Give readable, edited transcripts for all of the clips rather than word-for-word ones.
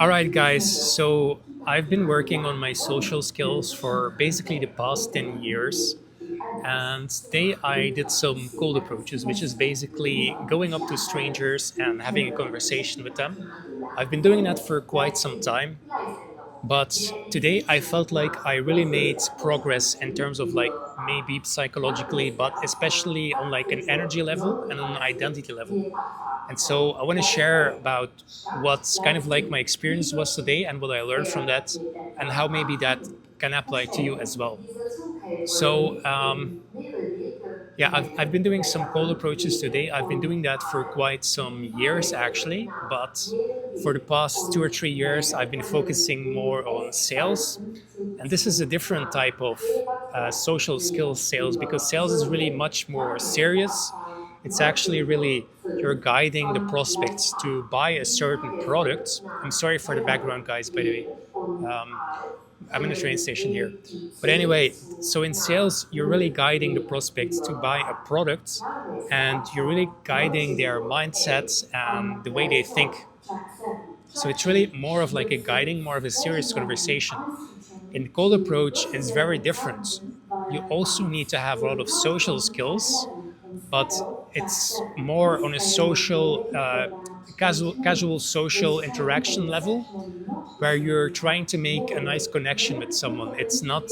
All right, guys. So I've been working on my social skills for basically the past 10 years. And today I did some cold approaches, which is basically going up to strangers and having a conversation with them. I've been doing that for quite some time. But today I felt like I really made progress in terms of like maybe psychologically, but especially on like an energy level and on an identity level. And so I want to share about what's kind of like my experience was today and what I learned from that and how maybe that can apply to you as well. So, yeah, I've been doing some cold approaches today. I've been doing that for quite some years actually, but for the past 2 or 3 years, I've been focusing more on sales. And this is a different type of social skills sales because sales is really much more serious. It's actually really you're guiding the prospects to buy a certain product. I'm sorry for the background, guys, by the way. Um, I'm in a train station here. But anyway, so in sales, you're really guiding the prospects to buy a product and you're really guiding their mindsets and the way they think. So it's really more of like a guiding, more of a serious conversation. In the cold approach, it's very different. You also need to have a lot of social skills, but it's more on a social, casual social interaction level where you're trying to make a nice connection with someone. It's not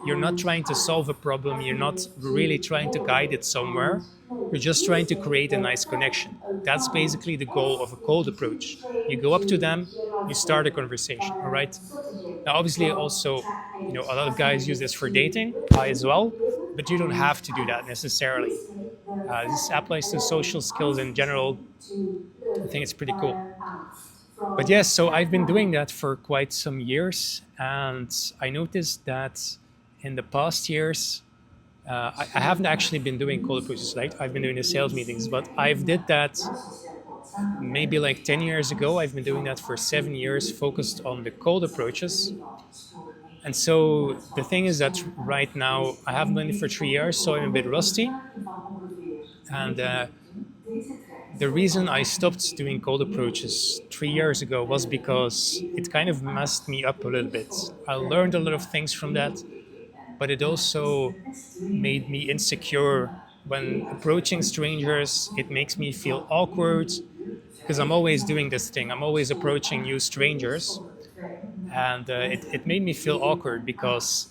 You're not trying to solve a problem, you're not really trying to guide it somewhere. You're just trying to create a nice connection. That's basically the goal of a cold approach. You go up to them, you start a conversation, all right? Now obviously also, a lot of guys use this for dating, I as well, but you don't have to do that necessarily. This applies to social skills in general. I think it's pretty cool. But yes, so I've been doing that for quite some years, and I noticed that in the past years, I haven't actually been doing cold approaches. Like I've been doing the sales meetings, but I've did that maybe like 10 years ago. I've been doing that for 7 years, focused on the cold approaches. And so the thing is that right now I haven't done it for 3 years, so I'm a bit rusty. And the reason I stopped doing cold approaches 3 years ago was because it kind of messed me up a little bit. I learned a lot of things from that, but it also made me insecure. When approaching strangers, it makes me feel awkward because I'm always doing this thing. I'm always approaching new strangers. And it made me feel awkward because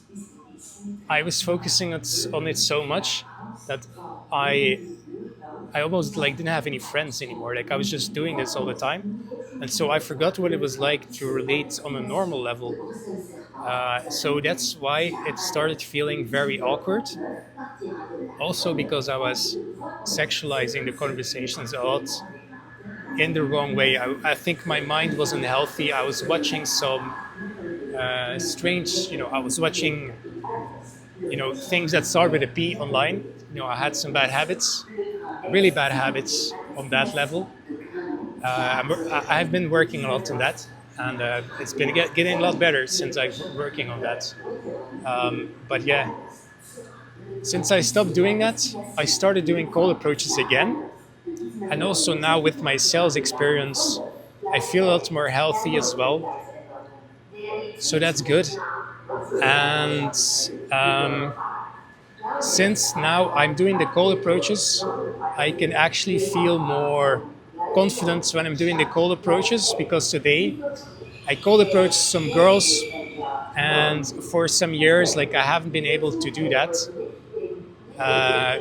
I was focusing on it so much that I I almost like didn't have any friends anymore. Like I was just doing this all the time, and so I forgot what it was like to relate on a normal level. So that's why it started feeling very awkward. Also because I was sexualizing the conversations a lot in the wrong way. I think my mind wasn't healthy. I was watching some strange, I was watching, things that start with a P online. I had some bad habits, really bad habits on that level. I've been working a lot on that, and it's been getting a lot better since I've been working on that. But yeah, since I stopped doing that, I started doing cold approaches again, and also now with my sales experience, I feel a lot more healthy as well. So that's good. And um, since now I'm doing the cold approaches, I can actually feel more confident when I'm doing the cold approaches because today I cold approached some girls, and for some years, like I haven't been able to do that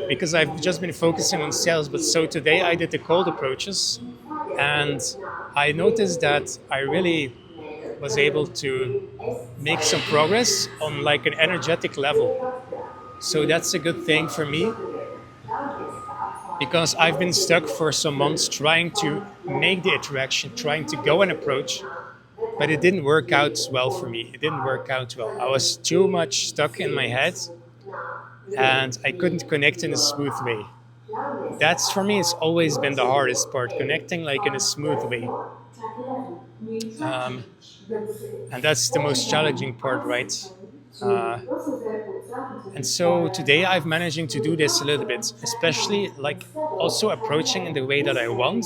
because I've just been focusing on sales. But so today I did the cold approaches, and I noticed that I really was able to make some progress on like an energetic level. So that's a good thing for me because I've been stuck for some months trying to make the interaction, trying to go and approach, but it didn't work out well for me. It didn't work out well. I was too much stuck in my head and I couldn't connect in a smooth way. That's for me, it's always been the hardest part, connecting like in a smooth way. Um, and that's the most challenging part, right? Uh, and so today I've managing to do this a little bit, especially like also approaching in the way that I want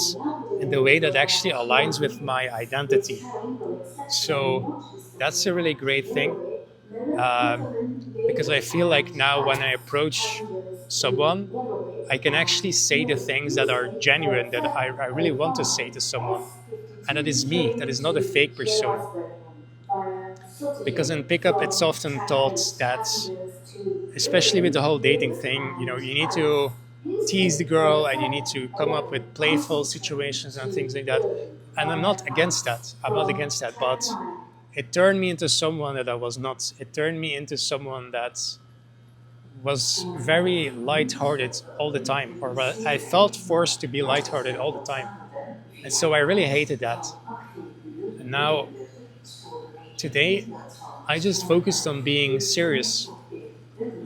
in the way that actually aligns with my identity. So that's a really great thing, because I feel like now when I approach someone, I can actually say the things that are genuine, that I really want to say to someone. And that is me, that is not a fake persona. Because in pickup, it's often thought that, especially with the whole dating thing, you need to tease the girl and you need to come up with playful situations and things like that. And I'm not against that. I'm not against that. But it turned me into someone that I was not. It turned me into someone that was very lighthearted all the time, or I felt forced to be lighthearted all the time. And so I really hated that. And now, today, I just focused on being serious.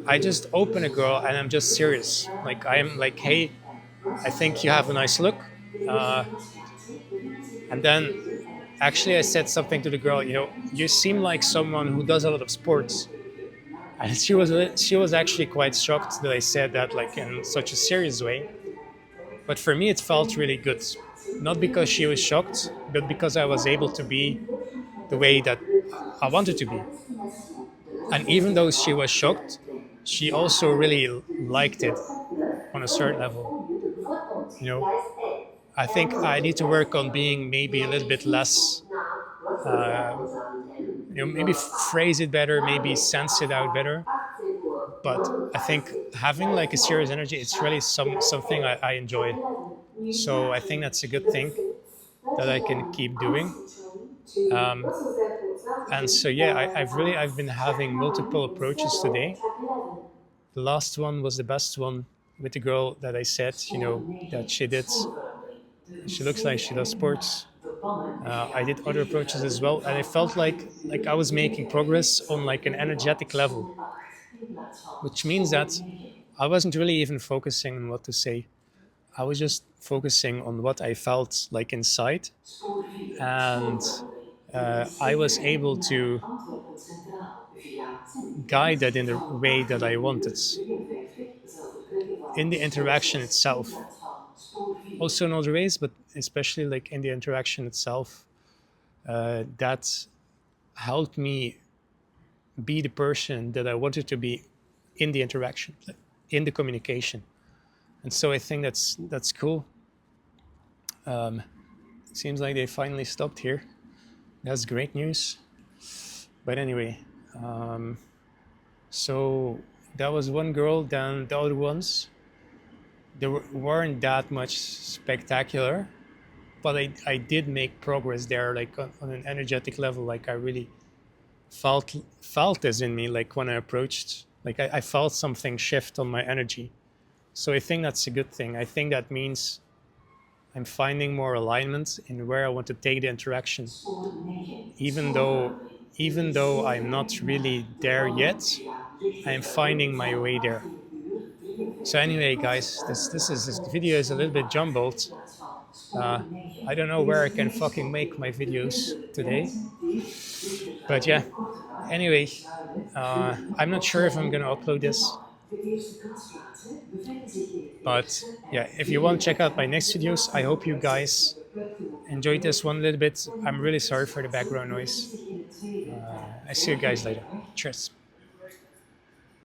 I just open a girl and I'm just serious. Like, I'm like, hey, I think you have a nice look. Uh, and then actually, I said something to the girl, you seem like someone who does a lot of sports. And she was actually quite shocked that I said that, like, in such a serious way. But for me, it felt really good. Not because she was shocked, but because I was able to be the way that I wanted to be. And even though she was shocked, she also really liked it on a certain level. You know, I think I need to work on being maybe a little bit less, maybe phrase it better, maybe sense it out better. But I think having like a serious energy, it's really something I enjoy. So I think that's a good thing that I can keep doing. Um, and so yeah, I've been having multiple approaches today. The last one was the best one with the girl that I said, that she did. She looks like she does sports. I did other approaches as well, and I felt like I was making progress on like an energetic level, which means that I wasn't really even focusing on what to say. I was just focusing on what I felt like inside, and I was able to guide that in the way that I wanted in the interaction itself. Also in other ways, but especially like in the interaction itself, that helped me be the person that I wanted to be in the interaction, in the communication. And so I think that's cool. It seems like they finally stopped here. That's great news. But anyway, so that was one girl. Then the other ones, they weren't that much spectacular, but I did make progress there, like on an energetic level. Like I really felt this in me, like when I approached, like I felt something shift on my energy. So I think that's a good thing. I think that means I'm finding more alignment in where I want to take the interaction, even though I'm not really there yet. I'm finding my way there. So anyway, guys, this video is a little bit jumbled. Uh, I don't know where I can fucking make my videos today, but yeah. Anyway, I'm not sure if I'm gonna upload this, but yeah, if you want to check out my next videos, I hope you guys enjoyed this one a little bit. I'm really sorry for the background noise. I see you guys later. Cheers.